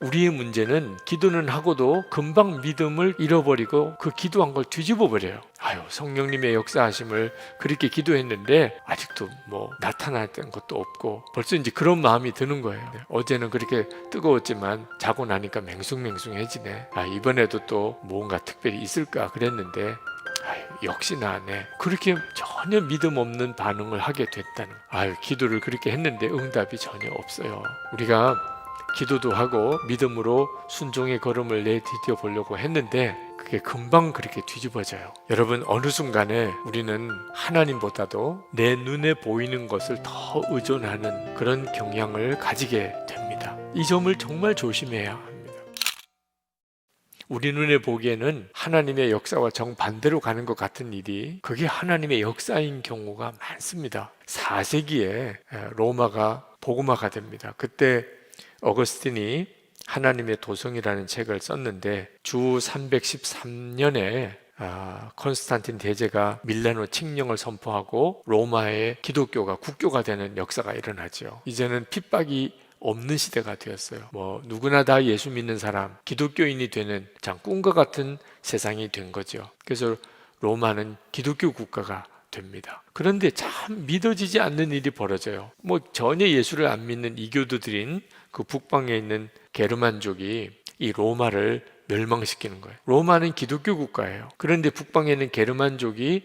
우리의 문제는 기도는 하고도 금방 믿음을 잃어버리고 그 기도한 걸 뒤집어 버려요. 성령님의 역사하심을 그렇게 기도했는데 아직도 나타났던 것도 없고 벌써 이제 그런 마음이 드는 거예요. 어제는 그렇게 뜨거웠지만 자고 나니까 맹숭맹숭해지네. 이번에도 또 뭔가 특별히 있을까 그랬는데 역시나 안 해. 그렇게 전혀 믿음 없는 반응을 하게 됐다는. 기도를 그렇게 했는데 응답이 전혀 없어요. 우리가 기도도 하고 믿음으로 순종의 걸음을 내디뎌 보려고 했는데 그게 금방 그렇게 뒤집어져요. 여러분, 어느 순간에 우리는 하나님보다도 내 눈에 보이는 것을 더 의존하는 그런 경향을 가지게 됩니다. 이 점을 정말 조심해야 합니다. 우리 눈에 보기에는 하나님의 역사와 정반대로 가는 것 같은 일이 그게 하나님의 역사인 경우가 많습니다. 4세기에 로마가 복음화가 됩니다. 그때 어거스틴이 하나님의 도성이라는 책을 썼는데 주 313년에 콘스탄틴 대제가 밀라노 칙령을 선포하고 로마의 기독교가 국교가 되는 역사가 일어나죠. 이제는 핍박이 없는 시대가 되었어요. 누구나 다 예수 믿는 사람, 기독교인이 되는 참 꿈과 같은 세상이 된 거죠. 그래서 로마는 기독교 국가가 됩니다. 그런데 참 믿어지지 않는 일이 벌어져요. 전혀 예수를 안 믿는 이교도들인 그 북방에 있는 게르만족이 이 로마를 멸망시키는 거예요. 로마는 기독교 국가예요. 그런데 북방에 있는 게르만족이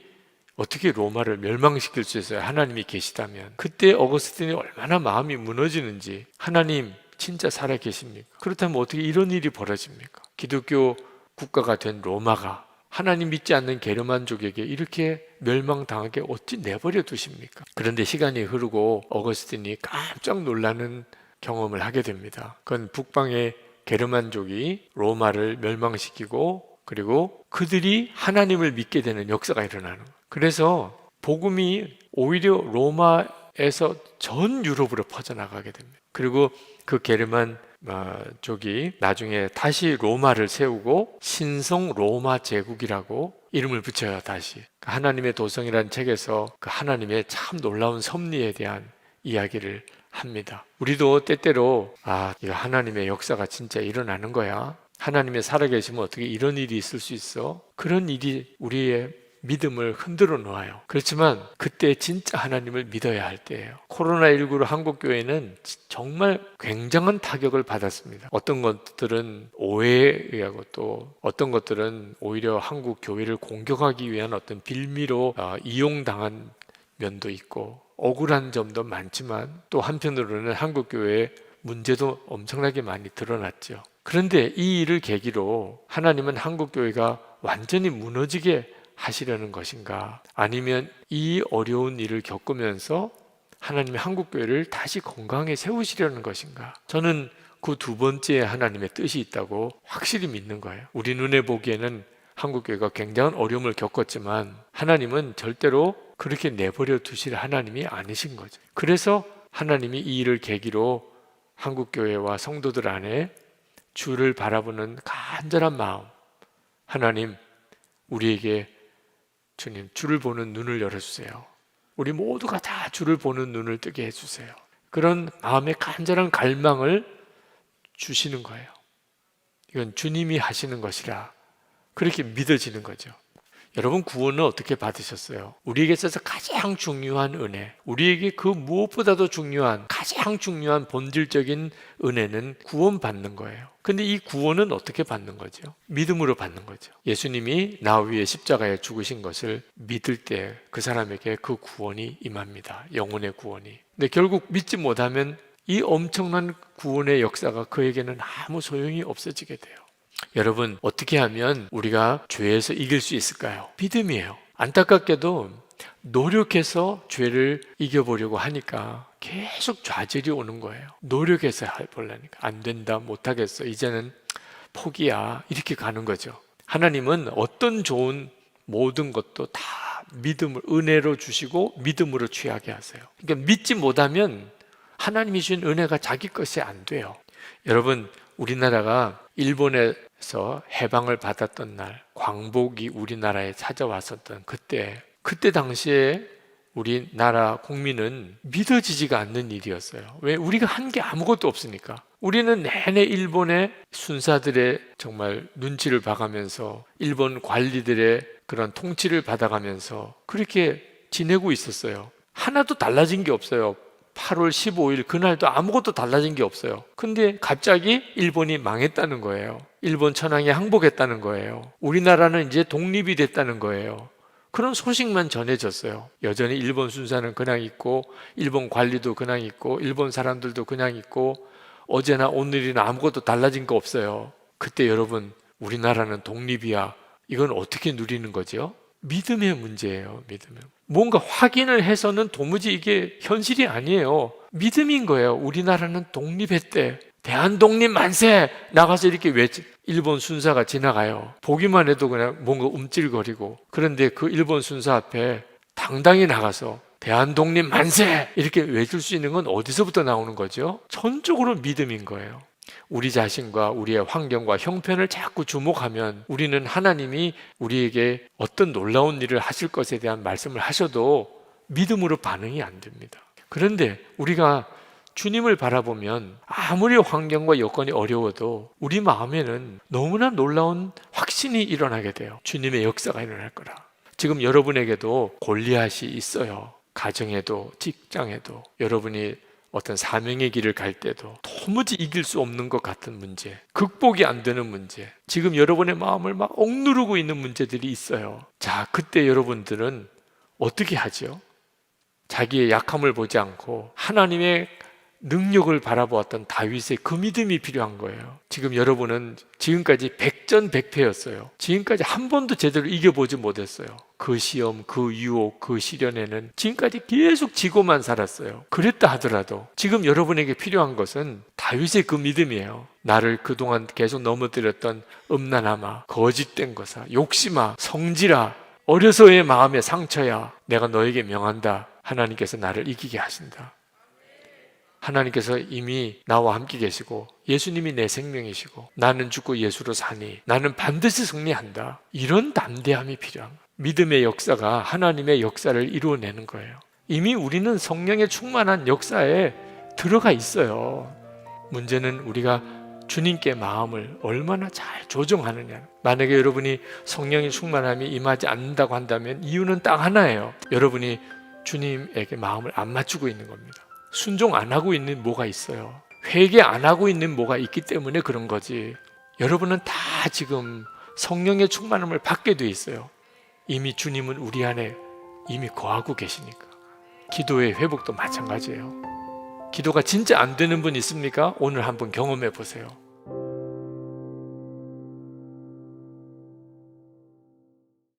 어떻게 로마를 멸망시킬 수 있어요? 하나님이 계시다면. 그때 어거스틴이 얼마나 마음이 무너지는지. 하나님 진짜 살아계십니까? 그렇다면 어떻게 이런 일이 벌어집니까? 기독교 국가가 된 로마가 하나님 믿지 않는 게르만족에게 이렇게 멸망당하게 어찌 내버려 두십니까? 그런데 시간이 흐르고 어거스틴이 깜짝 놀라는 경험을 하게 됩니다. 그건 북방의 게르만족이 로마를 멸망시키고 그리고 그들이 하나님을 믿게 되는 역사가 일어나는 거예요. 그래서 복음이 오히려 로마에서 전 유럽으로 퍼져나가게 됩니다. 그리고 그 게르만 족이 나중에 다시 로마를 세우고 신성 로마 제국이라고 이름을 붙여요. 다시 하나님의 도성이라는 책에서 그 하나님의 참 놀라운 섭리에 대한 이야기를 합니다. 우리도 때때로 이거 하나님의 역사가 진짜 일어나는 거야. 하나님의 살아계시면 어떻게 이런 일이 있을 수 있어? 그런 일이 우리의 믿음을 흔들어 놓아요. 그렇지만 그때 진짜 하나님을 믿어야 할 때예요. 코로나19로 한국교회는 정말 굉장한 타격을 받았습니다. 어떤 것들은 오해에 의하고 또 어떤 것들은 오히려 한국 교회를 공격하기 위한 어떤 빌미로 이용당한 면도 있고 억울한 점도 많지만 또 한편으로는 한국교회의 문제도 엄청나게 많이 드러났죠. 그런데 이 일을 계기로 하나님은 한국교회가 완전히 무너지게 하시려는 것인가? 아니면 이 어려운 일을 겪으면서 하나님의 한국교회를 다시 건강하게 세우시려는 것인가? 저는 그 두 번째 하나님의 뜻이 있다고 확실히 믿는 거예요. 우리 눈에 보기에는 한국교회가 굉장한 어려움을 겪었지만 하나님은 절대로 그렇게 내버려 두실 하나님이 아니신 거죠. 그래서 하나님이 이 일을 계기로 한국교회와 성도들 안에 주를 바라보는 간절한 마음, 하나님 우리에게 주님 주를 보는 눈을 열어주세요. 우리 모두가 다 주를 보는 눈을 뜨게 해주세요. 그런 마음의 간절한 갈망을 주시는 거예요. 이건 주님이 하시는 것이라 그렇게 믿어지는 거죠. 여러분, 구원은 어떻게 받으셨어요? 우리에게 있어서 가장 중요한 은혜, 우리에게 그 무엇보다도 중요한 가장 중요한 본질적인 은혜는 구원받는 거예요. 근데 이 구원은 어떻게 받는 거죠? 믿음으로 받는 거죠. 예수님이 나 위에 십자가에 죽으신 것을 믿을 때 그 사람에게 그 구원이 임합니다. 영혼의 구원이. 근데 결국 믿지 못하면 이 엄청난 구원의 역사가 그에게는 아무 소용이 없어지게 돼요. 여러분, 어떻게 하면 우리가 죄에서 이길 수 있을까요? 믿음이에요. 안타깝게도 노력해서 죄를 이겨보려고 하니까 계속 좌절이 오는 거예요. 노력해서 해보려니까 안 된다, 못하겠어, 이제는 포기야, 이렇게 가는 거죠. 하나님은 어떤 좋은 모든 것도 다 믿음을 은혜로 주시고 믿음으로 취하게 하세요. 그러니까 믿지 못하면 하나님이 주신 은혜가 자기 것이 안 돼요. 여러분, 우리나라가 일본에서 해방을 받았던 날, 광복이 우리나라에 찾아왔었던 그때 당시에 우리나라 국민은 믿어지지가 않는 일이었어요. 왜? 우리가 한 게 아무것도 없으니까. 우리는 내내 일본의 순사들의 정말 눈치를 봐가면서 일본 관리들의 그런 통치를 받아가면서 그렇게 지내고 있었어요. 하나도 달라진 게 없어요. 8월 15일 그날도 아무것도 달라진 게 없어요. 근데 갑자기 일본이 망했다는 거예요. 일본 천황이 항복했다는 거예요. 우리나라는 이제 독립이 됐다는 거예요. 그런 소식만 전해졌어요. 여전히 일본 순사는 그냥 있고, 일본 관리도 그냥 있고, 일본 사람들도 그냥 있고, 어제나 오늘이나 아무것도 달라진 거 없어요. 그때 여러분, 우리나라는 독립이야. 이건 어떻게 누리는 거죠? 믿음의 문제예요. 믿음의. 뭔가 확인을 해서는 도무지 이게 현실이 아니에요. 믿음인 거예요. 우리나라는 독립했대. 대한독립 만세! 나가서 이렇게 일본 순사가 지나가요. 보기만 해도 그냥 뭔가 움찔거리고. 그런데 그 일본 순사 앞에 당당히 나가서 대한독립 만세! 이렇게 외칠 수 있는 건 어디서부터 나오는 거죠? 전적으로 믿음인 거예요. 우리 자신과 우리의 환경과 형편을 자꾸 주목하면 우리는 하나님이 우리에게 어떤 놀라운 일을 하실 것에 대한 말씀을 하셔도 믿음으로 반응이 안 됩니다. 그런데 우리가 주님을 바라보면 아무리 환경과 여건이 어려워도 우리 마음에는 너무나 놀라운 확신이 일어나게 돼요. 주님의 역사가 일어날 거라. 지금 여러분에게도 골리앗이 있어요. 가정에도 직장에도 여러분이 어떤 사명의 길을 갈 때도 도무지 이길 수 없는 것 같은 문제, 극복이 안 되는 문제, 지금 여러분의 마음을 막 억누르고 있는 문제들이 있어요. 자, 그때 여러분들은 어떻게 하죠? 자기의 약함을 보지 않고 하나님의 능력을 바라보았던 다윗의 그 믿음이 필요한 거예요. 지금 여러분은 지금까지 백전백패였어요. 지금까지 한 번도 제대로 이겨보지 못했어요. 그 시험, 그 유혹, 그 시련에는 지금까지 계속 지고만 살았어요. 그랬다 하더라도 지금 여러분에게 필요한 것은 다윗의 그 믿음이에요. 나를 그동안 계속 넘어뜨렸던 음란함아, 거짓된 것아, 욕심아, 성질아, 어려서의 마음의 상처야, 내가 너에게 명한다. 하나님께서 나를 이기게 하신다. 하나님께서 이미 나와 함께 계시고 예수님이 내 생명이시고 나는 죽고 예수로 사니 나는 반드시 승리한다. 이런 담대함이 필요한 거예요. 믿음의 역사가 하나님의 역사를 이루어내는 거예요. 이미 우리는 성령의 충만한 역사에 들어가 있어요. 문제는 우리가 주님께 마음을 얼마나 잘 조정하느냐. 만약에 여러분이 성령의 충만함이 임하지 않는다고 한다면 이유는 딱 하나예요. 여러분이 주님에게 마음을 안 맞추고 있는 겁니다. 순종 안 하고 있는 뭐가 있어요. 회개 안 하고 있는 뭐가 있기 때문에 그런 거지. 여러분은 다 지금 성령의 충만함을 받게 돼 있어요. 이미 주님은 우리 안에 이미 거하고 계시니까. 기도의 회복도 마찬가지예요. 기도가 진짜 안 되는 분 있습니까? 오늘 한번 경험해 보세요.